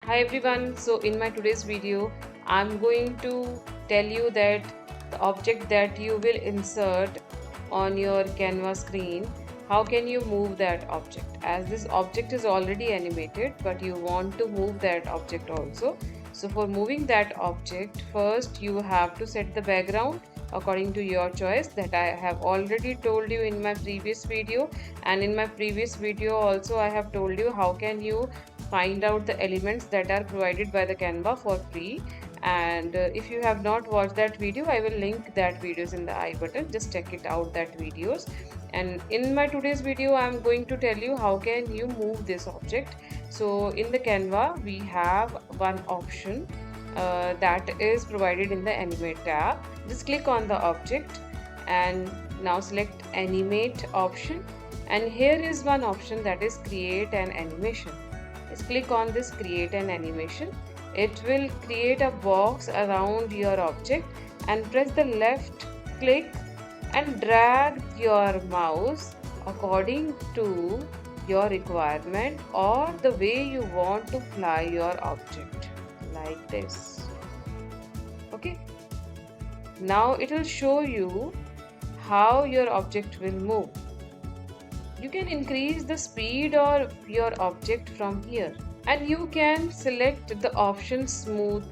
Hi everyone, so in my today's video I'm going to tell you that the object that you will insert on your Canva screen, how can you move that object, as this object is already animated but you want to move that object also. So for moving that object, first you have to set the background according to your choice that I have already told you in my previous video, and in my previous video also I have told you how can you find out the elements that are provided by the Canva for free. And if you have not watched that video, I will link that videos in the I button. Just check it out, that videos. And in my today's video I am going to tell you how can you move this object. So in the Canva we have one option that is provided in the animate tab. Just click on the object and now select animate option, and here is one option that is create an animation. Just click on this create an animation. It will create a box around your object, and press the left click and drag your mouse according to your requirement or the way you want to fly your object, like this. Okay, now it will show you how your object will move. You can increase the speed of your object from here, and you can select the option smooth,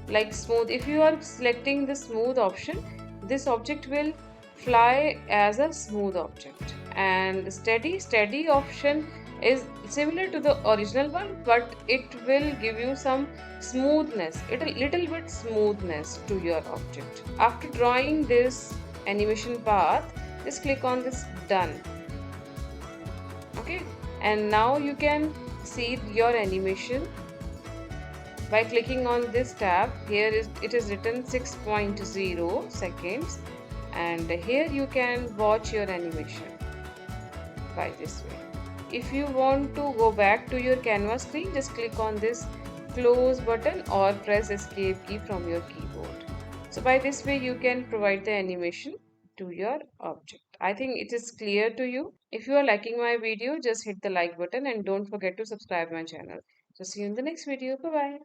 like smooth. If you are selecting the smooth option, this object will fly as a smooth object. And steady option is similar to the original one, but it will give you some smoothness, a little bit smoothness to your object. After drawing this animation path, just click on this done. Okay, and now you can see your animation by clicking on this tab. Here it is written 6.0 seconds, and here you can watch your animation by this way. If you want to go back to your Canva screen, just click on this close button or press escape key from your keyboard. So by this way you can provide the animation to your object. I think it is clear to you. If you are liking my video, just hit the like button and don't forget to subscribe my channel. So see you in the next video. Bye bye.